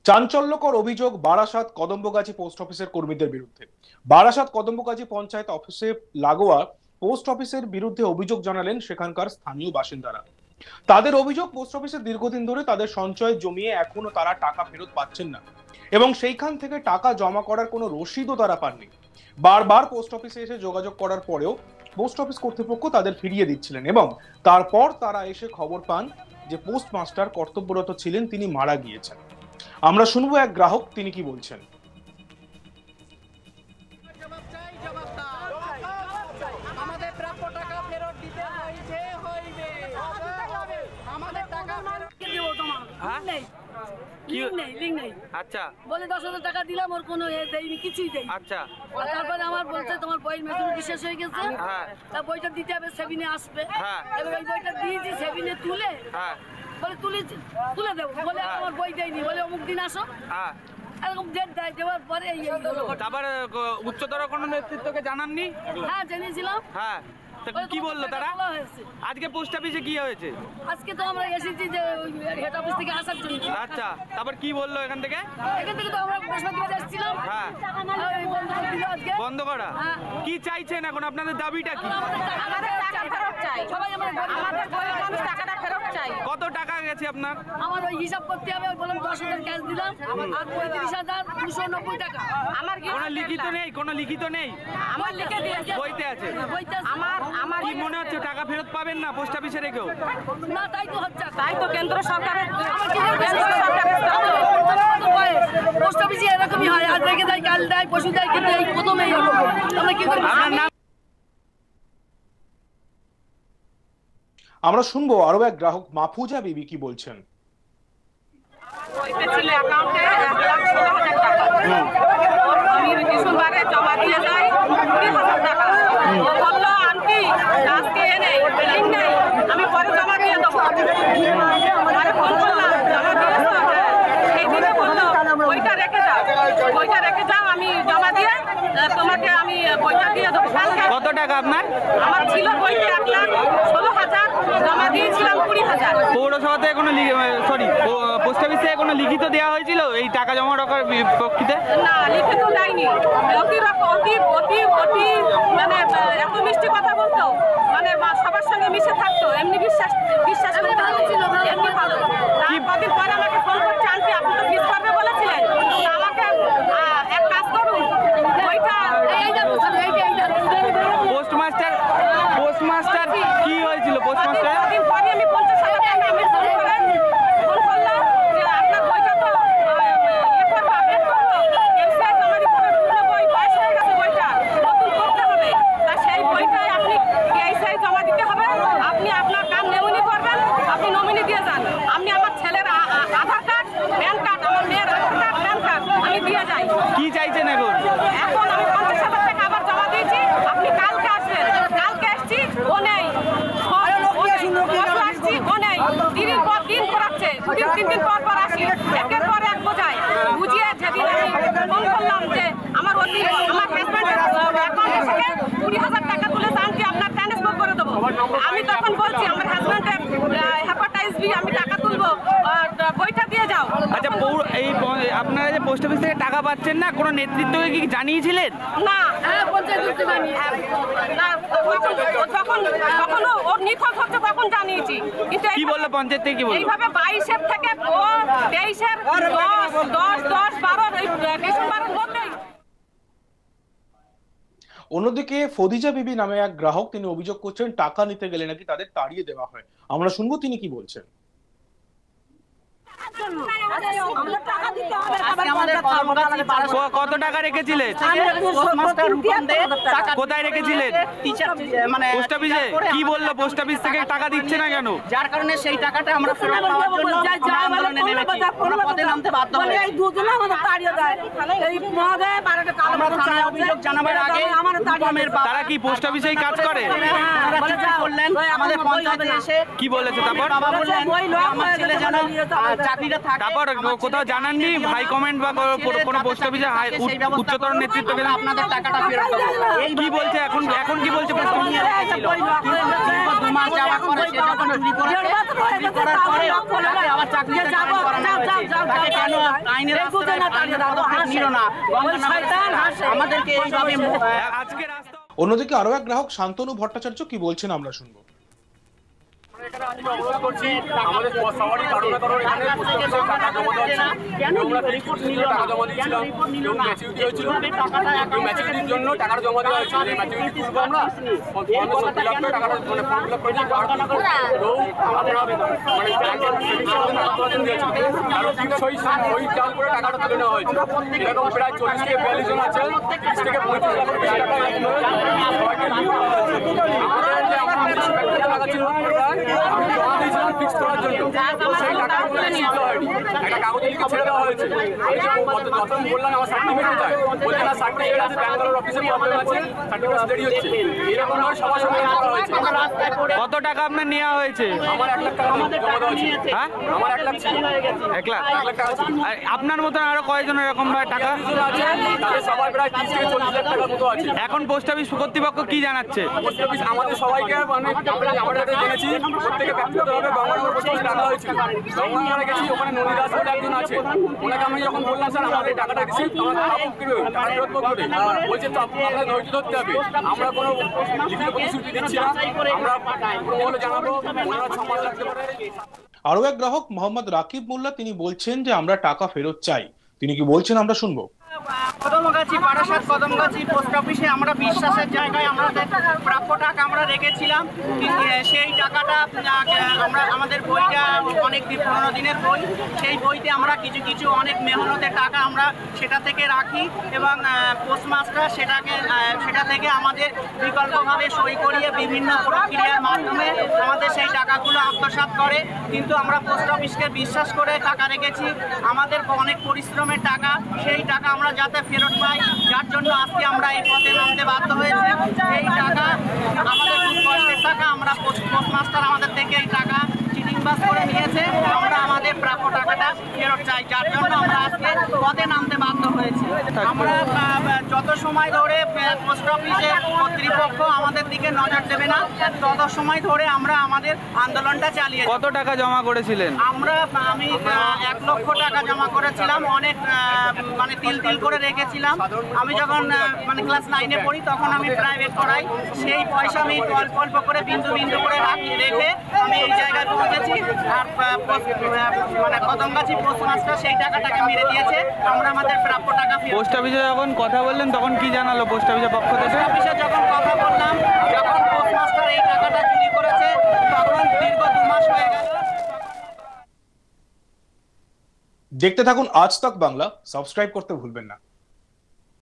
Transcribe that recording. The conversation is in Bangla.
চাঞ্চল্যকর অভিযোগ বারাসাত কদম্বগাছি পোস্ট অফিসের কর্মীদের বিরুদ্ধে। বারাসাত কদম্বগাছি পঞ্চায়েত অফিসে লাগোয়া পোস্ট অফিসের বিরুদ্ধে অভিযোগ জানালেন সেখানকার স্থানীয় বাসিন্দারা। তাদের অভিযোগ, পোস্ট অফিসে দীর্ঘদিন ধরে তাদের সঞ্চয় জমিয়ে এখনো তারা টাকা ফেরত পাচ্ছেন না এবং সেইখান থেকে টাকা জমা করার কোনো রসিদও তারা পাননি। বারবার পোস্ট অফিসে এসে যোগাযোগ করার পরেও পোস্ট অফিস কর্তৃপক্ষ তাদের ফিরিয়ে দিচ্ছিলেন এবং তারপর তারা এসে খবর পান যে পোস্টমাস্টার কর্তব্যরত ছিলেন, তিনি মারা গিয়েছেন। আমরা শুনবো এক গ্রাহক, তিনি কি বলছেন। আচ্ছা, বলে 10,000 টাকা দিলাম, ওর কোনো দেয়নি, কিছুই দেয়নি। আচ্ছা, তারপরে আমার বলছে তোমার বইয়ের ম্যাচুরিটি শেষ হয়ে গেছে, তা বইটা দিতে হবে, সেভিনে আসবে। এবার ওই বইটা দিয়েছি, সেভিনে তুলে বলে তুলে দেবো, বলে আমার বই দেয়নি, বলে অমুক দিন আসো। এরকম ডেট দেয়, দেওয়ার পরে তারপর উচ্চতর কোনো নেতৃত্বকে জানাননি? হ্যাঁ, জেনেছিলাম। হ্যাঁ, কি বললো তারা? আজকে পোস্ট অফিসে কি হয়েছে? আজকে তো আমরা এসেছি যে হেড অফিস থেকে আসার জন্য। আচ্ছা, তারপর কি বললো এখান থেকে? তো আমরা বৃহস্পতিবার এসেছিলাম। হ্যাঁ, বন্ধ করা। কি চাইছেন এখন, আপনাদের দাবিটা কি? কত টাকা গেছে আপনার? আমার ওই হিসাব করতে হবে, বললাম 10,000 ক্যাশ দিলাম আর 35,290 টাকা। আমার কোনো লিখিত নেই? কোনো লিখিত নেই? আমার লিখে দিয়েছে, বইতে আছে। বইতে আমার কি মনে হচ্ছে টাকা ফেরত পাবেন না পোস্ট অফিসে রেখেও? না, তাই তো হচ্ছে, তাই তো কেন্দ্র সরকারের পোস্ট অফিসে এরকমই হয়, আজ রেখে দেয়, কাল দেয়, পশু দেয়, কিন্তু এই প্রথমেই হলো। আমরা কি করব? আমরা শুনবো আরো এক গ্রাহক, মাফুজা বিবি কি বলছেন। জমা দিয়ে যাই 20,000 টাকা। ও বললো আন্টি আজকে এনে বিলিং নেই, আমি পরে জমা দিয়ে দেবো। মানে ফোন করলাম, জমা দিয়েছো? সেই দিনে বললো বইটা রেখে যাও, বইটা রেখে যাও, আমি জমা দিয়ে তোমাকে আমি বইটা দিয়ে দেবো। কত টাকা আপনার? আমার ছিল বইতে 1,16,000, জমা দিয়েছিলাম 20,000। পৌরসভাতে কোনো সরি পোস্ট অফিসে কোনো লিখিত দেওয়া হয়েছিল এই টাকা জমা রাখার পক্ষে? না, লিখিত দেয়নি। মানে এত মিষ্টি কথা বলতো, মানে সবার সঙ্গে মিশে থাকতো, এমনি বিশ্বাস ছিল, এমনি ভালো। কদিন পরে আমাকে ফোন করছে, আন্টি আপনি তো ফিস করবে বলেছিলেন, আমাকে এক কাজ করুন, ওইটা পোস্টমাস্টার কি হয়েছিল? পোস্টমাস্টার কদিন পরে আমি 50,000 টাকা আমি ফোন করলাম যে আপনার বইটা তো ইয়ে করবো, আপডেট করবো, এক্সাইজ আমার উপরে বই বয়স হয়ে গেছে, বইটা নতুন করতে হবে, তা সেই বইটাই আপনি এক্সাইজ জমা দিতে হবে, আপনি আপনার কাম নমিনি করবেন, আপনি নমিনি দিয়ে যান, আপনি আমার ছেলের আধার কার্ড, প্যান কার্ড, আমার মেয়ের আধার কার্ড, প্যান কার্ড আমি দিয়ে যাই। কি চাইছেন এখন? এখন আমি 50,000 টাকা আবার জমা দিয়েছি, আপনি কালকে আসবেন। কালকে আসছি, ও নেই, আসছি, ও নেই, দিনের পর দিন করাচ্ছে, 3 দিন পর পর আসি, একের পর এক বোঝায়, বুঝিয়ে যেদিন আমি ফোন করলাম যে আমার হাজব্যান্ডের অ্যাকাউন্ট থেকে 20,000 টাকা তুলে আনছি, আপনার ট্রান্সফার করে দেবো। আমি তখন বলছি আমার হাজব্যান্ডের হেপাটাইটিস বি, আমি টাকা তুলবো, বইটা দিয়ে যাও। আচ্ছা, এই আপনারা যে পোস্ট অফিস থেকে টাকা পাচ্ছেন না, কোনো নেতৃত্বকে কি জানিয়েছিলেন? না, যখন ওর নিখোঁজ হচ্ছে তখন জানিয়েছি, কিন্তু কি বললো পঞ্চায়েত থেকে? কি বললো? এইভাবে 22-এর থেকে 23-এর 10-12 ডিসেম্বরের মধ্যেই। অন্যদিকে ফদিজা বিবি নামে এক গ্রাহক, তিনি অভিযোগ করছেন টাকা নিতে গেলে নাকি তাদের তাড়িয়ে দেওয়া হয়। আমরা শুনবো তিনি কি বলছেন। কত টাকা রেখেছিলেন? কোথায় রেখেছিলেন? পোস্ট অফিসে। কি বললো পোস্ট অফিস থেকে টাকা দিচ্ছে না কেন? যার কারণে সেই টাকাটা আমরা ফেরত পাওয়ার জন্য আন্দোলনে নেমেছি, আমরা পথে নামতে বাধ্য হই। আমরা থানায় অভিযোগ জানাবার আগে তারা কি পোস্ট অফিসেই কাজ করে? করলেন আমাদের পঞ্চায়েতে এসে কি বলেছে? তারপর বাবা বললেন আমার ছেলে যেন চাকরিটা থাকে। তারপর কোথাও জানাননি হাই কমেন্ট বা কোনো পোস্ট অফিসে উচ্চতর নেতৃত্বকে আপনাদের টাকাটা ফেরত দেবো। এই কি বলছে এখন কি বলছে পোস্ট অফিস? নিয়ে রেখেছিল। কিন্তু 2 মাস যাওয়ার পরে সে যখন চুরি করার পরে আবার চাকরি করানো হয়েছে। তাকে কেন আইনের রাস্তায় পদক্ষেপ নিল না? আমাদেরকে এইভাবে আজকে রাস্তা। অন্যদিকে আরো এক গ্রাহক শান্তনু ভট্টাচার্য কি বলছেন আমরা শুনবো। অনুরোধ করছি, আমাদের সবারই কারো না কারো এখানে পোস্ট অফিসে টাকা জমা দেওয়া ছিল। আমরা টাকা জমা দিয়েছিলাম, কেউ ম্যাচুরিটি হয়েছিল, কেউ ম্যাচুরিটির জন্য টাকাটা জমা দেওয়া হয়েছিল। এই ম্যাচুরিটি তুলবো আমরা 50 লাখ টাকা টাকাটা মানে ফর্ম ফিল আপ করেছি। আর কেউ আমরা মানে ব্যাংকের টাকা তোলার দিয়েছিল, কারো টিপসই ওই চাল করে টাকাটা তুলে নেওয়া হয়েছে। এরকম প্রায় 40 থেকে 42 জন আছে, 30 থেকে 35 লাখ বেশি টাকা সবাইকে আমাদের যে আমাদের টাকা ছিল আমি জমা দিয়েছিলাম ফিক্স করার জন্য, সেই টাকাগুলো ছিল হয়নি। একটা কাগজ লিখে ছেড়ে দেওয়া হয়েছে। যখন বললাম আমার সার্টিফিকেট কোথায়, বলছে না সার্টিফিকেট আছে, ব্যাঙ্গালোর অফিসে প্রবলেম আছে, সার্টিফিকেট দেরি হচ্ছে। এরকম ভাবে সবার সঙ্গে করা হয়েছে। কত টাকা আপনার নেওয়া হয়েছে? আমার 1 লাখ টাকা জমা দেওয়া ছিল। হ্যাঁ, আমার 1 লাখ ছিল। 1 লাখ। 1 লাখ টাকা ছিল। আর আপনার মতন আরো কয়জন এরকম টাকা আছে, তাদের সবাই প্রায় 30 থেকে 40 লাখ টাকার মতো আছে। এখন পোস্ট অফিস কর্তৃপক্ষ কি জানাচ্ছে? পোস্ট অফিস আমাদের সবাইকে মানে আমরা যাতে জেনেছি প্রত্যেকে ব্যক্তিগতভাবে বাংলার পোস্ট অফিসে ডাকা হয়েছিল। আমরা গেছি, ওখানে ননী দাস বলে একজন আছে, ওনাকে আমি যখন বললাম স্যার আমাদের টাকাটা রিসিভ আমাদের টাকা ফেরত করবে, বলছে তো আপনার ধৈর্য ধরতে হবে, আমরা কোনো লিখিত প্রতিশ্রুতি দিচ্ছি না, আমরা কোনো জানাবো, ওনারা সম্মান রাখতে পারে। আরো এক গ্রাহক মোহাম্মদ রাকিব মোল্লা তিনি বলছেন যে আমরা টাকা ফেরত চাই। তিনি কি বলছেন আমরা শুনবো। কদমগাছি বারাসাত কদমগাছি পোস্ট অফিসে আমরা বিশ্বাসের জায়গায় আমাদের প্রাপ্য টাকা আমরা রেখেছিলাম। সেই টাকাটা আমরা আমাদের বইটা অনেক পুরোনো দিনের বই, সেই বইতে আমরা কিছু কিছু অনেক মেহনতের টাকা আমরা সেটা থেকে রাখি এবং পোস্টমাস্টার সেটা থেকে আমাদের বিকল্পভাবে সই করিয়ে বিভিন্ন প্রক্রিয়ার মাধ্যমে আমাদের সেই টাকাগুলো আত্মসাৎ করে। কিন্তু আমরা পোস্ট অফিসকে বিশ্বাস করে টাকা রেখেছি, আমাদের অনেক পরিশ্রমের টাকা, সেই টাকা আমরা যাতে ফেরত পাই, যার জন্য আজকে আমরা এই পথে নামতে বাধ্য হয়েছি। এই টাকা আমাদের খুব কষ্টের টাকা, আমরা পোস্টমাস্টার আমাদের থেকে এই টাকা চিটিংবাজ করে নিয়েছে, আমরা আমাদের প্রাপ্য টাকাটা ফেরত চাই, যার জন্য আমরা আজকে পথে নামতে বাধ্য হয়েছি। আমরা যত সময় ধরে পোস্ট অফিসের কর্তৃপক্ষ আমাদের দিকে নজর দেবে না, তত সময় ধরে আমরা আমাদের আন্দোলনটা চালিয়ে। কত টাকা জমা করেছিলেন? আমি 1 লক্ষ টাকা জমা করেছিলাম, অনেক মানে তিল করে রেখেছিলাম। আমি যখন মানে ক্লাস 9-এ পড়ি তখন আমি প্রাইভেট পড়াই, সেই পয়সা আমি অল্প অল্প করে বিন্দু বিন্দু করে রেখে আমি এই জায়গায় পৌঁছেছি। আর মানে কদমগাছি পোস্টমাস্টার সেই টাকাটাকে মেরে দিয়েছে, আমরা আমাদের প্রাপ্য টাকা পোস্ট অফিসে যখন কথা বললেন তখন কি জানালো পোস্ট অফিসের পক্ষ থেকে? পোস্ট অফিসে যখন কথা বললাম, যখন পোস্টমাস্টার এই টাকাটা চুরি করেছে তখন দীর্ঘ 2 মাস হয়ে গেল। দেখতে থাকুন আজ তক বাংলা, সাবস্ক্রাইব করতে ভুলবেন না।